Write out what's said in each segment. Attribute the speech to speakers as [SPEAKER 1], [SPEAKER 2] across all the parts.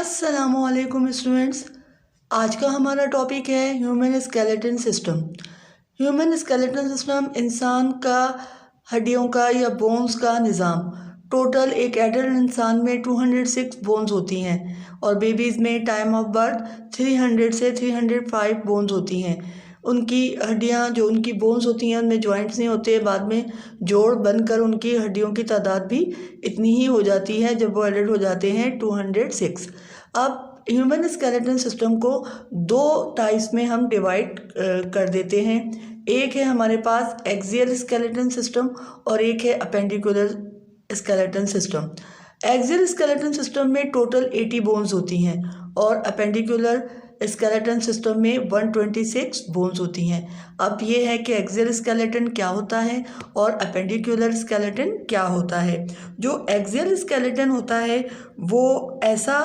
[SPEAKER 1] अस्सलामुअलैकुम स्टूडेंट्स। आज का हमारा टॉपिक है human skeleton system. Human skeleton system इंसान का हड्डियों का या बोन्स का निज़ाम। टोटल एक एडल्ट इंसान में 206 बोन्स होती हैं और बेबीज़ में टाइम ऑफ बर्थ 300 से 305 बोन्स होती हैं। उनकी हड्डियां जो उनकी बोन्स होती हैं उनमें जॉइंट्स नहीं होते, बाद में जोड़ बनकर उनकी हड्डियों की तादाद भी इतनी ही हो जाती है जब वो एडल्ट हो जाते हैं 206। अब ह्यूमन स्केलेटन सिस्टम को दो टाइप्स में हम डिवाइड कर देते हैं। एक है हमारे पास एक्सियल स्केलेटन सिस्टम और एक है appendicular skeleton system. Axial skeleton system में टोटल 80 बोन्स होती हैं और अपेंडिकुलर स्केलेटन सिस्टम में 126 बोन्स होती हैं। अब ये है कि एक्सियल स्केलेटन क्या होता है और अपेंडिकुलर स्केलेटन क्या होता है। जो एक्सियल स्केलेटन होता है वो ऐसा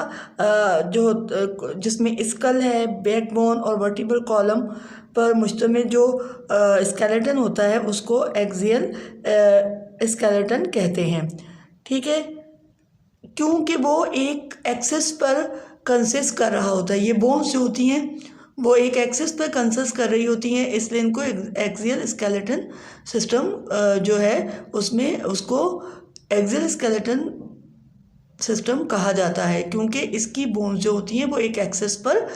[SPEAKER 1] जिसमें स्कल है, बैकबोन और वर्टिब्रल कॉलम पर मुश्तमिल जो स्केलेटन होता है उसको एक्सियल स्केलेटन कहते हैं। ठीक है, क्योंकि वो एक एक्सिस पर कंसिस्ट कर रहा होता है। ये बोन्स जो होती हैं वो एक एक्सिस पर कंसिस्ट कर रही होती हैं, इसलिए इनको एक्सियल स्केलेटन सिस्टम जो है उसमें उसको एक्सियल स्केलेटन सिस्टम कहा जाता है, क्योंकि इसकी बोन्स जो होती हैं वो एक एक्सिस पर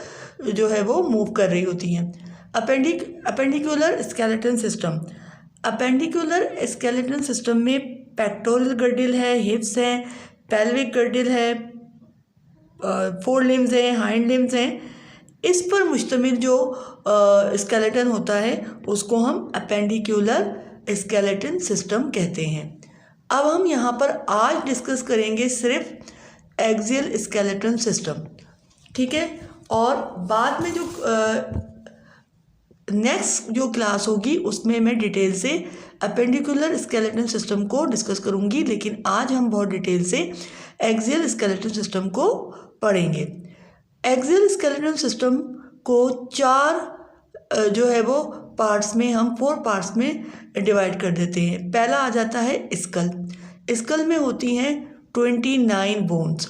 [SPEAKER 1] जो है वो मूव कर रही होती हैं। Appendicular skeleton system. Appendicular skeleton system में पेक्टोरल गर्डिल है, हिप्स हैं, पेल्विक गर्डिल है, फोर लिम्स हैं, हाइंड लिम्स हैं। इस पर मुश्तमिल जो स्केलेटन होता है उसको हम अपेंडिकुलर स्केलेटन सिस्टम कहते हैं। अब हम यहाँ पर आज डिस्कस करेंगे सिर्फ एक्सियल स्केलेटन सिस्टम, ठीक है। और बाद में जो नेक्स्ट जो क्लास होगी उसमें मैं डिटेल से अपेंडिकुलर स्केलेटन सिस्टम को डिस्कस करूँगी, लेकिन आज हम बहुत डिटेल से एक्सियल स्केलेटन सिस्टम को पढ़ेंगे। एक्सियल स्केलेटन सिस्टम को चार जो है वो पार्ट्स में हम 4 पार्ट्स में डिवाइड कर देते हैं। पहला आ जाता है स्कल। स्कल में होती हैं 29 बोन्स।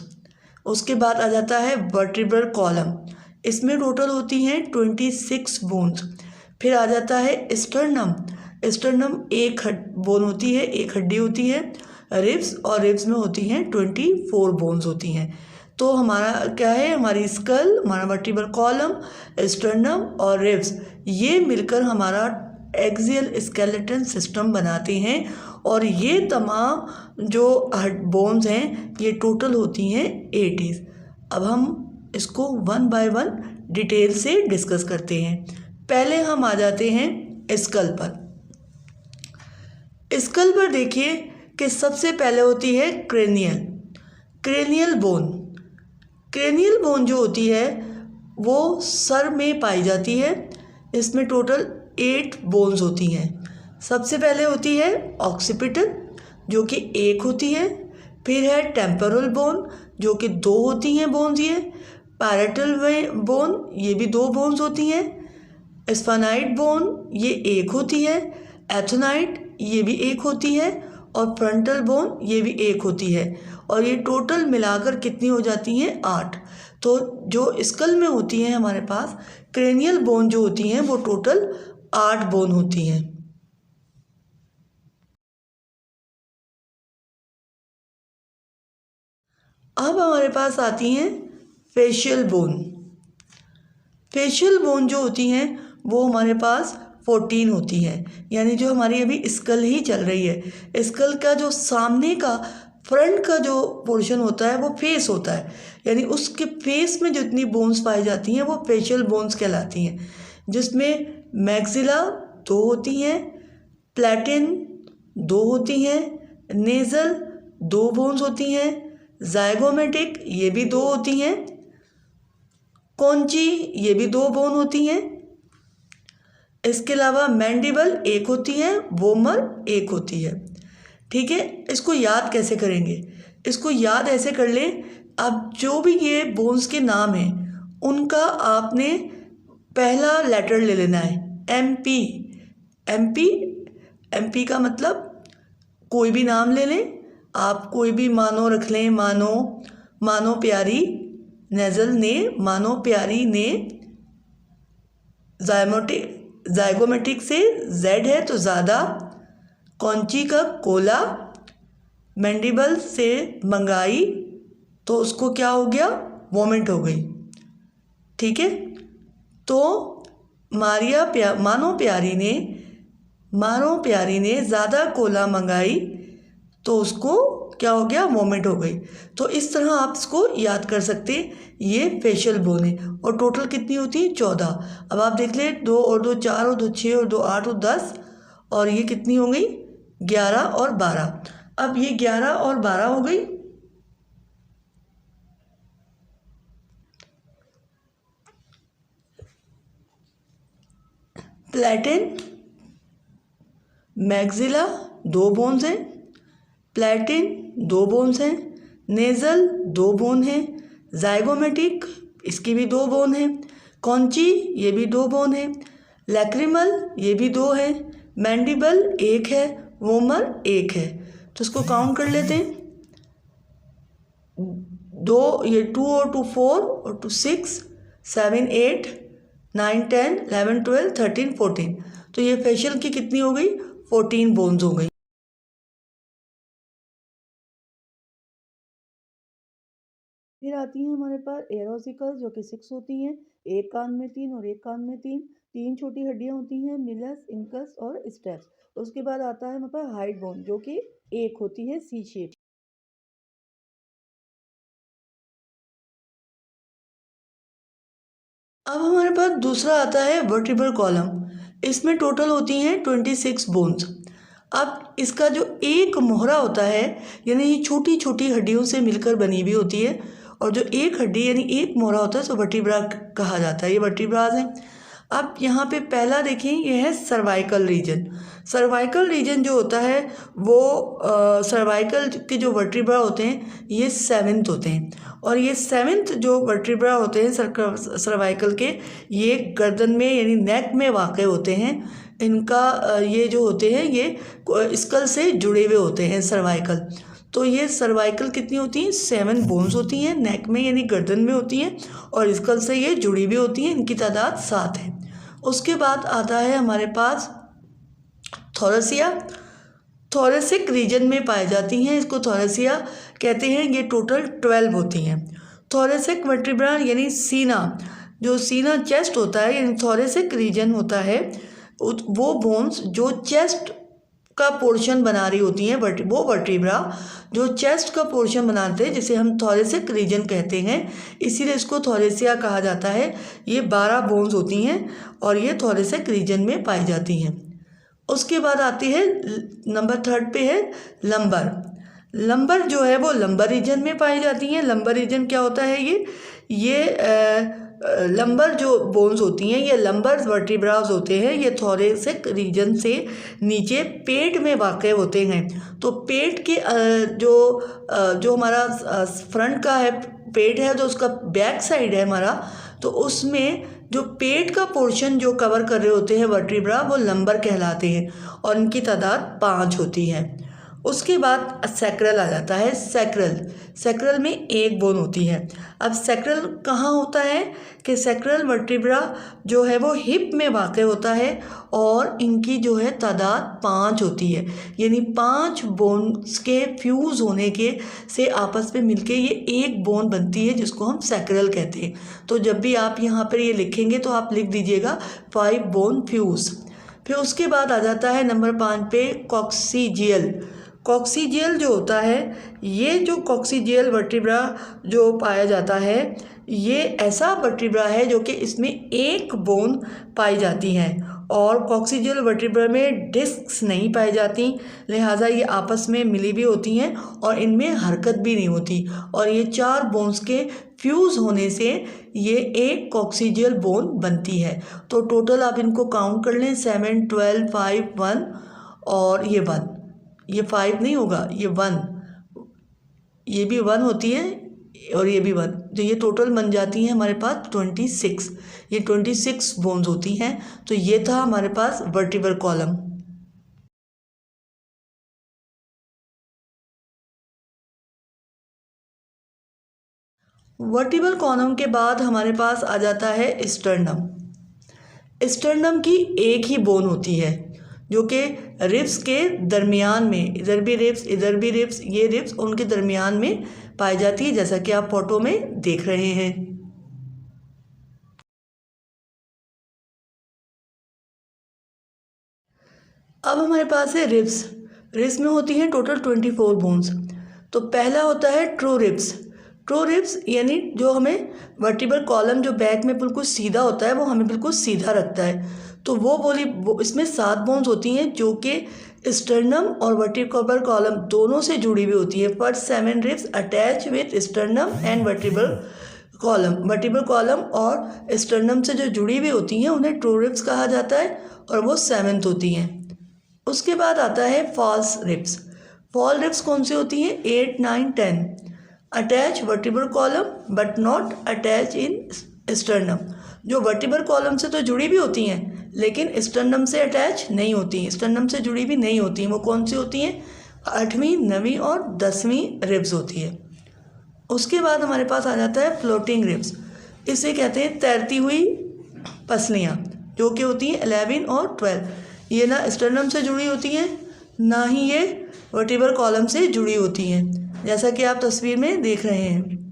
[SPEAKER 1] उसके बाद आ जाता है वर्टिब्रल कॉलम, इसमें टोटल होती हैं 26 बोन्स। फिर आ जाता है स्टर्नम। स्टर्नम एक बोन होती है, एक हड्डी होती है। रिब्स, और रिब्स में होती हैं 24 बोन्स होती हैं। तो हमारा क्या है, हमारी स्कल, हमारा वर्टिब्रल कॉलम, स्टर्नम और रिब्स, ये मिलकर हमारा एक्सियल स्केलेटन सिस्टम बनाते हैं। और ये तमाम जो बोन्स हैं ये टोटल होती हैं 80। अब हम इसको 1 बाय 1 डिटेल से डिस्कस करते हैं। पहले हम आ जाते हैं स्कल पर। स्कल पर देखिए कि सबसे पहले होती है क्रेनियल बोन। क्रेनियल बोन जो होती है वो सर में पाई जाती है। इसमें टोटल 8 बोन्स होती हैं। सबसे पहले होती है ऑक्सीपिटल जो कि 1 होती है। फिर है टेम्पोरल बोन जो कि 2 होती हैं बोन्स ये। पैरेटल बोन, ये भी 2 बोन्स होती हैं। स्फेनाइड बोन ये 1 होती है। एथोनाइड ये भी 1 होती है। और फ्रंटल बोन ये भी 1 होती है। और ये टोटल मिलाकर कितनी हो जाती हैं, 8। तो जो स्कल में होती हैं हमारे पास क्रेनियल बोन जो होती हैं वो टोटल 8 बोन होती हैं। अब हमारे पास आती हैं फेशियल बोन। फेशियल बोन जो होती हैं वो हमारे पास 14 होती हैं, यानी जो हमारी अभी स्कल ही चल रही है। स्कल का जो सामने का फ्रंट का जो पोर्शन होता है वो फेस होता है, यानी उसके फेस में जितनी बोन्स पाई जाती हैं वो फेशियल बोन्स कहलाती हैं, जिसमें मैक्सिला 2 होती हैं, प्लैटिन 2 होती हैं, नेज़ल 2 बोन्स होती हैं, जाइगोमेटिक ये भी 2 होती हैं, कॉन्ची ये भी 2 बोन होती हैं। इसके अलावा मैंडिबल 1 होती है, वोमर 1 होती है। ठीक है, इसको याद कैसे करेंगे, इसको याद ऐसे कर लें। अब जो भी ये बोन्स के नाम हैं उनका आपने पहला लेटर ले लेना है, MP। MP का मतलब कोई भी नाम ले लें आप, कोई भी मानो रख लें, मानो प्यारी, नेजल ने, मानो प्यारी ने, जाइगोमेटिक से जेड है तो ज़्यादा, कौंची का कोला, मैंडिबल से मंगाई तो उसको क्या हो गया, वोमिट हो गई। ठीक है, तो मानो प्यारी ने ज़्यादा कोला मंगाई तो उसको क्या हो गया, वोमिट हो गई। तो इस तरह आप इसको याद कर सकते हैं। ये फेशियल बोन है और टोटल कितनी होती है, 14। अब आप देख लें, 2 और 2 4 और 2 6 और 2 8 और 10 और ये कितनी हो गई, 11 और 12। अब ये 11 और 12 हो गई। प्लेटिन मैक्सिला 2 बोन्स हैं, प्लेटिन 2 बोन्स हैं, नेज़ल 2 बोन हैं, जाइगोमेटिक इसकी भी 2 बोन हैं, कौंची ये भी 2 बोन है, लैक्रिमल ये भी 2 है, मैंडिबल 1 है, वोमर 1 है। तो इसको काउंट कर लेते हैं। 2 ये 2 और 2 4 और 2 6 7 8 9 10 11 12 13 14। तो ये फेशियल की कितनी हो गई, 14 बोन्स हो गई। फिर आती हैं हमारे पास एयर ऑसिकल्स जो कि 6 होती हैं, एक कान में 3 और एक कान में 3 छोटी हड्डियां होती हैं, मिलस, इंकस और स्टेप्स। उसके बाद आता है हमारे पास हाइड बोन जो कि एक होती है, सी शेप। अब हमारे पास दूसरा आता है वर्टिब्रल कॉलम। इसमें टोटल होती हैं 26 बोन्स। अब इसका जो एक मोहरा होता है, यानी ये छोटी छोटी हड्डियों से मिलकर बनी हुई होती है, और जो एक हड्डी यानी एक मोहरा होता है, सो वर्टिब्रा कहा जाता है। ये वर्टिब्राज हैं। अब यहाँ पे पहला देखें, ये है सर्वाइकल रीजन। सर्वाइकल रीजन जो होता है वो सर्वाइकल के जो वर्टिब्रा होते हैं ये 7th होते हैं, और ये 7th जो वर्टिब्रा होते हैं सर्वाइकल के, ये गर्दन में यानी नेक में वाक़ होते हैं। इनका ये जो होते हैं ये स्कल से जुड़े हुए होते हैं सर्वाइकल। तो ये सर्वाइकल कितनी होती हैं, 7 बोन्स होती हैं, नेक में यानी गर्दन में होती हैं, और स्कल से ये जुड़ी हुई होती हैं। इनकी तादाद 7 है। उसके बाद आता है हमारे पास थोरेसिया। थोरेसिक रीजन में पाई जाती हैं, इसको थोरेसिया कहते हैं। ये टोटल 12 होती हैं। थोरेसिक वर्टिब्रा यानी सीना, जो सीना चेस्ट होता है यानी थोरेसिक रीजन होता है, वो बोन्स जो चेस्ट का पोर्शन बना रही होती हैं, वो वर्टिब्रा जो चेस्ट का पोर्शन बनाते हैं, जिसे हम थोरेसिक रीजन कहते हैं, इसीलिए इसको थोरेसिया कहा जाता है। ये 12 बोन्स होती हैं और ये थोरेसिक रीजन में पाई जाती हैं। उसके बाद आती है नंबर 3 पे है लंबर। लंबर जो है वो लंबर रीजन में पाई जाती हैं। लंबर रीजन क्या होता है, ये लंबर जो बोन्स होती हैं ये लंबर वर्टिब्रास होते हैं। ये थोरेसिक रीजन से नीचे पेट में वाक़ होते हैं। तो पेट के जो हमारा फ्रंट का है, पेट है, जो उसका बैक साइड है हमारा, तो उसमें जो पेट का पोर्शन जो कवर कर रहे होते हैं वर्टिब्रा, वो लंबर कहलाते हैं, और इनकी तादाद 5 होती है। उसके बाद सैक्रल आ जाता है। सैक्रल में एक बोन होती है। अब सैक्रल कहाँ होता है कि सैक्रल वर्टिब्रा जो है वो हिप में वाक़ होता है, और इनकी जो है तादाद 5 होती है, यानी 5 बोन्स के फ्यूज़ होने के से आपस में मिलके ये एक बोन बनती है, जिसको हम सैक्रल कहते हैं। तो जब भी आप यहाँ पर ये लिखेंगे तो आप लिख दीजिएगा 5 बोन फ्यूज़। फिर उसके बाद आ जाता है नंबर 5 पे कॉक्सीजियल। कॉक्सीजियल जो होता है, ये जो कॉक्सीजियल वर्टिब्रा जो पाया जाता है, ये ऐसा वर्टिब्रा है जो कि इसमें एक बोन पाई जाती है, और कॉक्सीजियल वर्टिब्रा में डिस्क्स नहीं पाई जाती, लिहाजा ये आपस में मिली भी होती हैं और इनमें हरकत भी नहीं होती, और ये 4 बोन्स के फ्यूज़ होने से ये एक कॉक्सीजियल बोन बनती है। तो टोटल आप इनको काउंट कर लें, 7 12 5 1 और ये 1। ये 5 नहीं होगा, ये 1, ये भी 1 होती है और ये भी 1, तो ये टोटल बन जाती हैं हमारे पास 26। ये 26 बोन्स होती हैं। तो ये था हमारे पास वर्टिब्रल कॉलम। वर्टिब्रल कॉलम के बाद हमारे पास आ जाता है स्टर्नम। स्टर्नम की एक ही बोन होती है जो कि रिब्स के दरमियान में, इधर भी रिब्स, ये रिब्स उनके दरमियान में पाई जाती है, जैसा कि आप फोटो में देख रहे हैं। अब हमारे पास है रिब्स। रिब्स में होती हैं टोटल 24 बोन्स। तो पहला होता है ट्रू रिब्स। ट्रू रिब्स यानी जो हमें वर्टिब्रल कॉलम जो बैक में बिल्कुल सीधा होता है वो हमें बिल्कुल सीधा रखता है। तो वो इसमें 7 बोन्स होती हैं जो कि स्टर्नम और वर्टिब्रल कॉलम दोनों से जुड़ी हुई होती है। First 7 ribs attach with sternum and vertebral column. Vertebral column और स्टर्नम से जो जुड़ी हुई होती हैं उन्हें ट्रू रिब्स कहा जाता है और वो 7th होती हैं। उसके बाद आता है फॉल्स रिब्स। फॉल रिब्स कौन सी होती हैं? 8, 9, 10 attach vertebral column but not attach in sternum. जो वर्टिब्रल कॉलम से तो जुड़ी भी होती हैं लेकिन स्टर्नम से अटैच नहीं होती हैं, स्टर्नम से जुड़ी भी नहीं होती हैं। वो कौन सी होती हैं? 8वीं, 9वीं और 10वीं रिब्स होती है। उसके बाद हमारे पास आ जाता है फ्लोटिंग रिब्स। इसे कहते हैं तैरती हुई पसलियाँ, जो कि होती हैं 11 और 12। ये ना स्टर्नम से जुड़ी होती हैं ना ही ये वर्टिब्रल कॉलम से जुड़ी होती हैं, जैसा कि आप तस्वीर में देख रहे हैं।